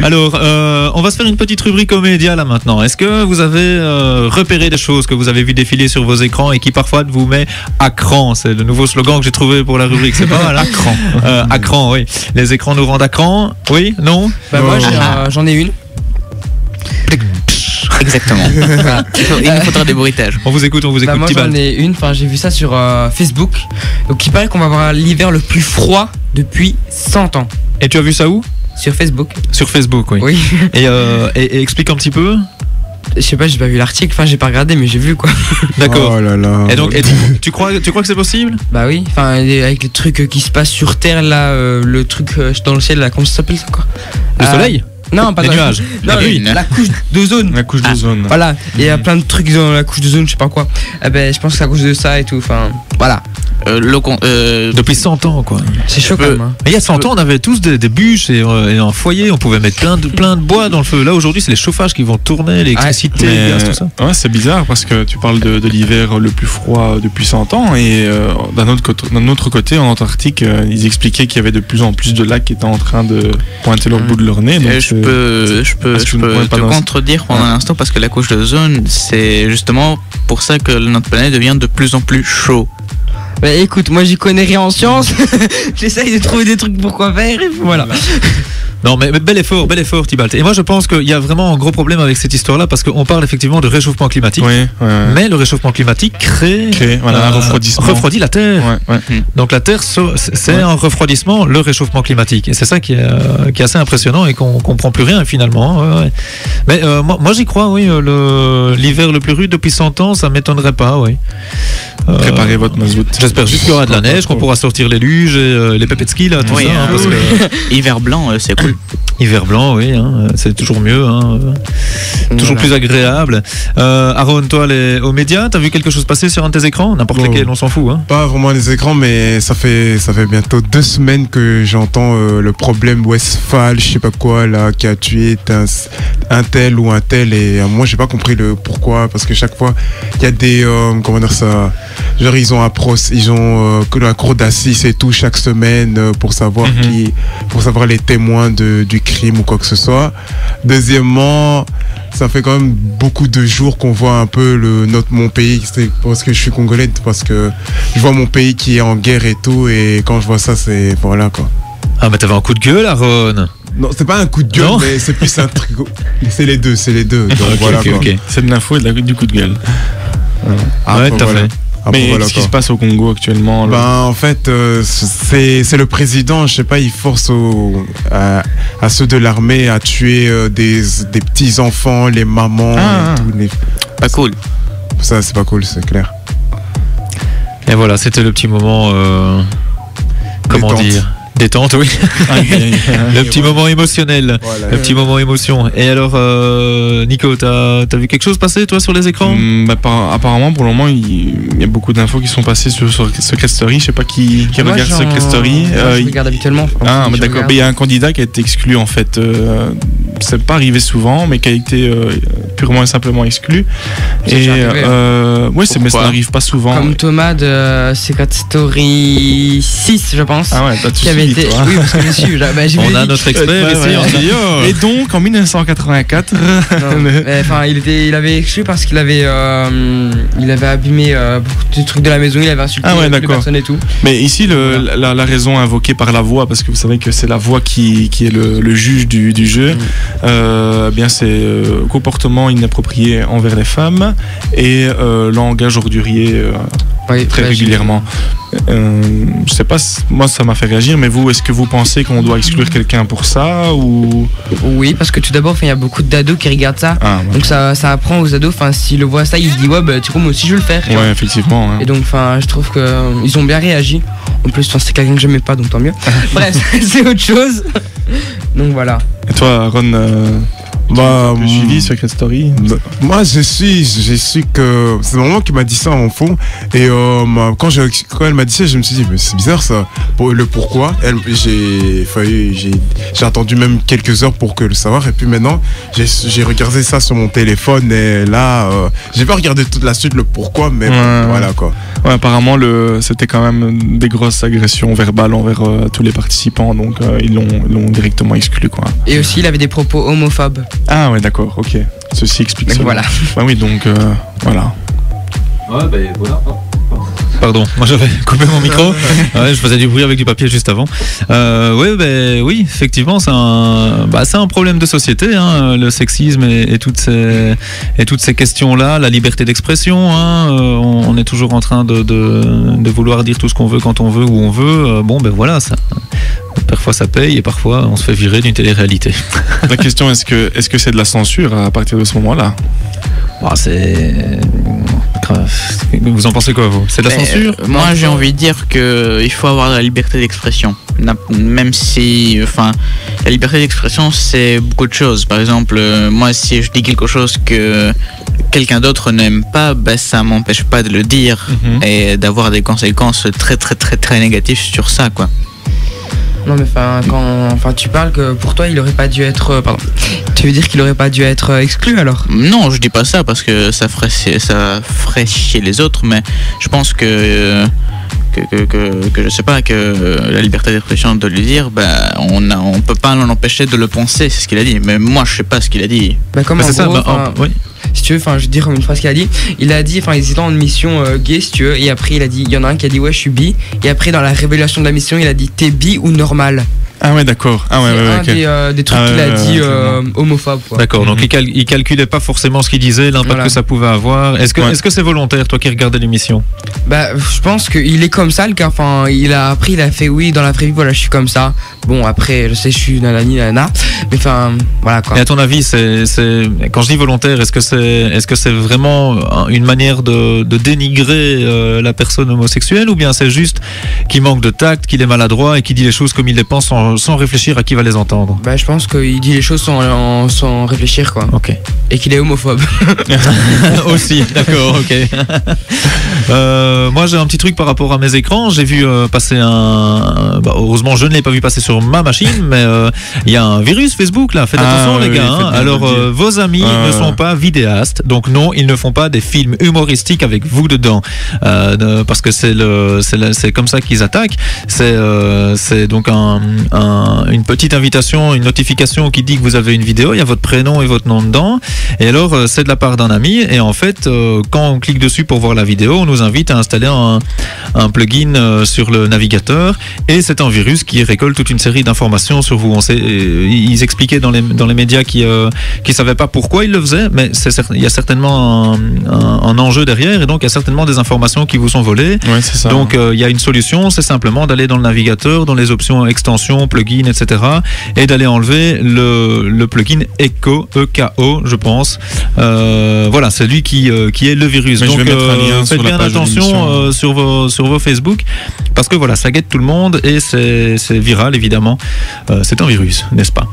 Alors, on va se faire une petite rubrique comédia là maintenant. Est-ce que vous avez repéré des choses que vous avez vu défiler sur vos écrans et qui parfois vous met à cran? C'est le nouveau slogan que j'ai trouvé pour la rubrique. C'est pas mal, hein? À cran, oui. Les écrans nous rendent à cran. Oui? Non? Moi, j'en ai une. Exactement. Voilà. Il nous faudra des bruitages. On vous écoute, Moi Tibalt. j'en ai une, j'ai vu ça sur Facebook. Donc il paraît qu'on va avoir l'hiver le plus froid depuis 100 ans. Et tu as vu ça où? Sur Facebook. Sur Facebook, oui. Oui. Et explique un petit peu. Je sais pas, j'ai pas vu l'article, j'ai pas regardé, mais j'ai vu quoi. D'accord. Oh là là. Et donc, tu crois que c'est possible? Bah oui, avec les trucs qui se passent sur Terre là, le truc dans le ciel là, comment ça s'appelle ça quoi? Le soleil? Non, pas les dans nuages. Non, la couche d'ozone. La couche d'ozone. Voilà, il y a plein de trucs dans la couche d'ozone, je sais pas quoi. Je pense que c'est à cause de ça et tout, voilà. Depuis 100 ans, quoi. C'est chaud quand même. Hein. Mais il y a 100 ans, on avait tous des bûches et un foyer, on pouvait mettre plein de bois dans le feu. Là, aujourd'hui, c'est les chauffages qui vont tourner, l'électricité, le gaz, tout ça. Ouais, c'est bizarre parce que tu parles de l'hiver le plus froid depuis 100 ans et d'un autre côté, en Antarctique, ils expliquaient qu'il y avait de plus en plus de lacs qui étaient en train de pointer leur bout de leur nez. Donc, je peux te contredire pendant un instant parce que la couche d'ozone, c'est justement pour ça que notre planète devient de plus en plus chaud. Bah écoute, moi j'y connais rien en sciences. J'essaye de trouver des trucs pour quoi faire et voilà. Non mais bel effort Tibalt. Et moi je pense qu'il y a vraiment un gros problème avec cette histoire-là parce qu'on parle effectivement de réchauffement climatique. Oui. Mais le réchauffement climatique un refroidissement. Refroidit la Terre. Ouais. Donc la Terre, c'est un refroidissement, le réchauffement climatique. Et c'est ça qui est assez impressionnant et qu'on comprend plus rien finalement. Ouais. Mais moi j'y crois, oui. L'hiver le plus rude depuis 100 ans, ça m'étonnerait pas, oui. Préparez votre mazout. J'espère juste qu'il y aura de la neige, qu'on pourra sortir les luges et les pépés de ski là, tout ça. Hein, parce que... Hiver blanc, c'est cool. Hiver blanc, oui, hein, c'est toujours mieux, hein, toujours plus agréable. Aaron, toi, aux médias, t'as vu quelque chose passer sur un de tes écrans? N'importe lesquels, on s'en fout. Hein. Pas vraiment les écrans, mais ça fait bientôt 2 semaines que j'entends le problème Westphal, je sais pas quoi, là, qui a tué un tel ou un tel. Et moi, j'ai pas compris le pourquoi, parce que chaque fois, il y a des, comment dire ça, genre ils ont la cour d'assises et tout chaque semaine pour savoir pour savoir les témoins du crime ou quoi que ce soit. Deuxièmement, ça fait quand même beaucoup de jours qu'on voit un peu mon pays, c'est parce que je suis congolais, parce que je vois mon pays qui est en guerre et tout, et quand je vois ça, c'est voilà quoi. Ah mais t'avais un coup de gueule, Aaron? Non, c'est pas un coup de gueule, mais c'est plus un truc. C'est les deux. Donc voilà quoi. C'est de l'info et du coup de gueule. Ouais, tout à fait. Mais ce qui se passe au Congo actuellement en fait, c'est le président, je sais pas, il force à ceux de l'armée à tuer des petits enfants, les mamans et tout. Pas cool. Ça, c'est pas cool, c'est clair. Et voilà, c'était le petit moment... comment dire ? Détente, oui. Le petit moment émotionnel. Voilà. Le petit moment émotion. Et alors, Nico, t'as vu quelque chose passer, toi, sur les écrans? Apparemment, pour le moment, il y a beaucoup d'infos qui sont passées sur Secret Story. Je sais pas qui regarde Secret Story. Je regarde habituellement. Mais d'accord. Il y a un candidat qui a été exclu, en fait. C'est pas arrivé souvent, mais qui a été purement et simplement exclu. Et mais ça n'arrive pas souvent. Comme Thomas de Secret Story 6, je pense. Ah ouais, qui avait été... Oui, parce que on a notre expert ici. Et donc, en 1984... il avait exclu parce qu'il avait abîmé beaucoup de trucs de la maison, il avait insulté les personnes et tout. Mais ici, la raison invoquée par la voix, parce que vous savez que c'est la voix qui est le juge du jeu, c'est comportement inapproprié envers les femmes et langage ordurier très régulièrement. Je sais pas, moi ça m'a fait réagir, mais vous, est-ce que vous pensez qu'on doit exclure quelqu'un pour ça ou... Oui, parce que tout d'abord, il y a beaucoup d'ados qui regardent ça, donc ça apprend aux ados, s'ils le voient ça, ils se disent tu vois, moi aussi je veux le faire. Ouais, effectivement. Et donc, je trouve qu'ils ont bien réagi. En plus, c'est quelqu'un que j'aimais pas, donc tant mieux. Bref, c'est autre chose. Donc voilà. Et toi, Aaron, Bah, suivi Secret Story. Moi, j'ai su que c'est maman qui m'a dit ça en fond. Et quand elle m'a dit ça, je me suis dit, mais c'est bizarre ça. Le pourquoi. J'ai attendu même quelques heures pour le savoir. Et puis maintenant, j'ai regardé ça sur mon téléphone. Et là, j'ai pas regardé toute la suite, le pourquoi, mais voilà quoi. Ouais, apparemment, c'était quand même des grosses agressions verbales envers tous les participants. Donc, ils l'ont directement exclu, quoi. Et aussi, il avait des propos homophobes. Ah ouais, d'accord, ok. Ceci explique ça. Voilà. Bah oui, donc voilà. Ouais, ben voilà. Pardon, moi j'avais coupé mon micro. Ouais, je faisais du bruit avec du papier juste avant. Oui, effectivement, c'est un problème de société, hein, le sexisme et toutes ces questions-là, la liberté d'expression. Hein, on est toujours en train de vouloir dire tout ce qu'on veut quand on veut, où on veut. Voilà, ça. Parfois ça paye et parfois on se fait virer d'une télé-réalité. La question, est-ce que c'est de la censure à partir de ce moment-là? Vous en pensez quoi, vous? C'est de la censure? Moi, j'ai envie de dire qu'il faut avoir la liberté d'expression. Même si, la liberté d'expression, c'est beaucoup de choses. Par exemple, moi, si je dis quelque chose que quelqu'un d'autre n'aime pas, ça m'empêche pas de le dire et d'avoir des conséquences très, très, très, très négatives sur ça, quoi. Non mais tu parles que pour toi il aurait pas dû être tu veux dire qu'il aurait pas dû être exclu alors? Non, je dis pas ça parce que ça ferait chier les autres, mais je pense que je sais pas, que la liberté d'expression de le dire, on peut pas l'en empêcher de le penser, c'est ce qu'il a dit, mais moi je sais pas ce qu'il a dit. Comme en gros, oui. Si tu veux, je vais dire une phrase qu'il a dit. Il a dit, ils étaient en mission gay, si tu veux, et après il y en a un qui a dit ouais je suis bi, et après dans la révélation de la mission il a dit t'es bi ou normal. Ah ouais, d'accord. Ah ouais, c'est un des trucs qu'il a dit homophobe. Quoi. D'accord, donc il calculait pas forcément ce qu'il disait, l'impact que ça pouvait avoir. Est-ce que c'est volontaire, toi qui regardais l'émission? Je pense qu'il est comme ça, le gars. Il a fait oui, dans la vraie vie, voilà, je suis comme ça. Bon, après, je sais, je suis nanani, nanana. Mais voilà quoi. Et à ton avis, quand je dis volontaire, est-ce que c'est vraiment une manière de dénigrer la personne homosexuelle, ou bien c'est juste qu'il manque de tact, qu'il est maladroit et qu'il dit les choses comme il les pense sans réfléchir à qui va les entendre? Je pense qu'il dit les choses sans réfléchir, quoi. Ok. Et qu'il est homophobe. Aussi, d'accord, ok. Moi j'ai un petit truc par rapport à mes écrans. J'ai vu passer heureusement je ne l'ai pas vu passer sur ma machine, mais il y a un virus Facebook là. Faites attention les gars. Alors vos amis ne sont pas vidéastes, donc non, ils ne font pas des films humoristiques avec vous dedans, parce que c'est comme ça qu'ils attaquent. C'est donc une petite invitation, une notification qui dit que vous avez une vidéo, il y a votre prénom et votre nom dedans, et alors c'est de la part d'un ami, et en fait quand on clique dessus pour voir la vidéo, on nous invite à installer un plugin sur le navigateur, et c'est un virus qui récolte toute une série d'informations sur vous. Ils expliquaient dans les médias qu'ils savaient pas pourquoi ils le faisaient, mais il y a certainement un enjeu derrière, et donc il y a certainement des informations qui vous sont volées. Ouais, c'est ça. Donc il y a une solution, c'est simplement d'aller dans le navigateur, dans les options extensions, plugins, etc., et d'aller enlever le plugin ECO, je pense. Voilà, c'est lui qui est le virus. Mais donc je vais mettre un lien faites sur la bien page attention sur vos Facebook, parce que voilà, ça guette tout le monde et c'est viral évidemment. C'est un virus, n'est-ce pas?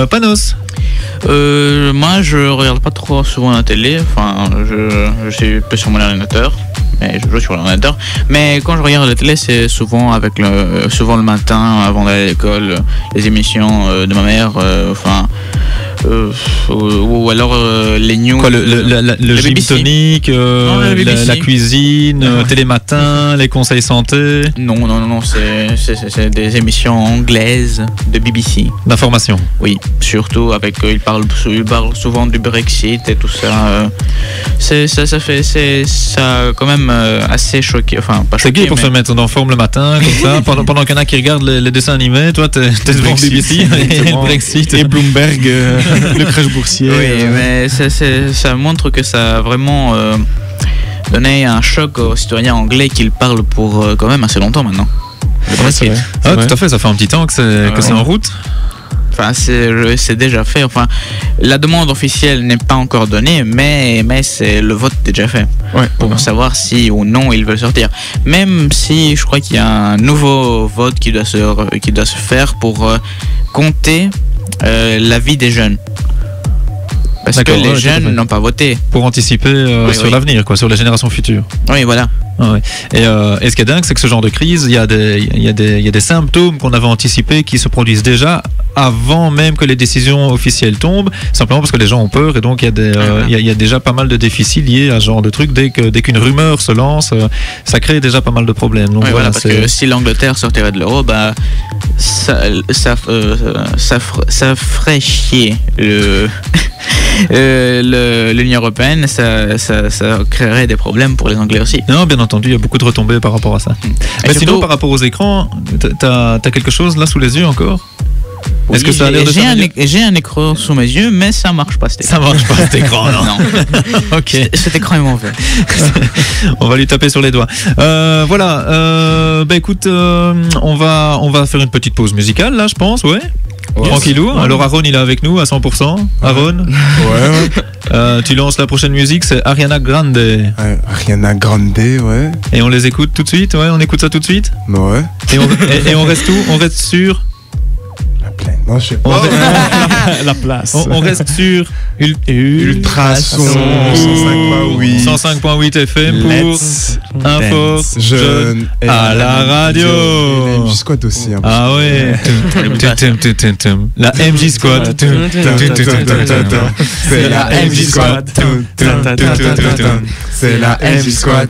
Panos? Moi je regarde pas trop souvent la télé, je suis peu sur mon ordinateur, mais je joue sur l'ordinateur. Mais quand je regarde la télé, c'est souvent souvent le matin avant d'aller à l'école, les émissions de ma mère, ou alors les news. Quoi, le gym tonique, la cuisine, Télématin, les conseils santé? Non, c'est des émissions anglaises de BBC. D'information? Oui, surtout avec ils parlent souvent du Brexit et tout ça. Ça quand même assez choqué. Pas c'est gay pour se mettre en forme le matin, comme ça, pendant qu'il y en a qui regardent les dessins animés, toi t'es devant BBC et le Brexit. Et Bloomberg, le crash boursier. Oui, mais ça montre que ça a vraiment donné un choc aux citoyens anglais qu'ils parlent pour quand même assez longtemps maintenant. Le Brexit. Tout à fait, ça fait un petit temps que c'est en route. C'est déjà fait. La demande officielle n'est pas encore donnée, mais le vote est déjà fait. Ouais, pour savoir si ou non ils veulent sortir. Même si je crois qu'il y a un nouveau vote qui doit se faire pour compter l'avis des jeunes. Parce que D'accord, les ouais, tout à jeunes fait. n'ont pas voté. Pour anticiper Oui, sur oui. l'avenir, quoi, sur les générations futures. Oui, voilà. Ah ouais. Et ce qui est dingue, c'est que ce genre de crise, il y a des symptômes qu'on avait anticipés qui se produisent déjà avant même que les décisions officielles tombent, simplement parce que les gens ont peur et donc il y a déjà pas mal de déficits liés à ce genre de truc. Dès qu'une rumeur se lance, ça crée déjà pas mal de problèmes. Donc Oui, voilà, voilà, parce que si l'Angleterre sortirait de l'euro, bah, ça ferait chier l'Union européenne, ça créerait des problèmes pour les Anglais aussi. Non, bien entendu, il y a beaucoup de retombées par rapport à ça. Et Mais surtout- sinon, par rapport aux écrans, t'as quelque chose là sous les yeux encore? Oui, Est-ce que ça a l'air de s'améliorer? j'ai un écran sous mes yeux, mais ça marche pas cet écran. Ça marche pas cet écran, non. Non. Ok. Cet écran est mauvais. On va lui taper sur les doigts. Voilà. Bah écoute, on va faire une petite pause musicale là, je pense, ouais. Tranquillou. Alors Aaron, il est avec nous à 100%. Aaron, Ouais. tu lances la prochaine musique, c'est Ariana Grande. Ouais, Ariana Grande, ouais. Et on les écoute tout de suite. Ouais, on écoute ça tout de suite. Ouais. Et on reste où? On reste sur. La plaine. Non, je sais On, pas. La place. on reste sur Ultrason 105.8. 105.8 FM pour Let's Info dance. Jeune à la radio. MJ Squad aussi. Hein, Ah ouais. La MJ Squad. C'est la MJ Squad. C'est la MJ Squad.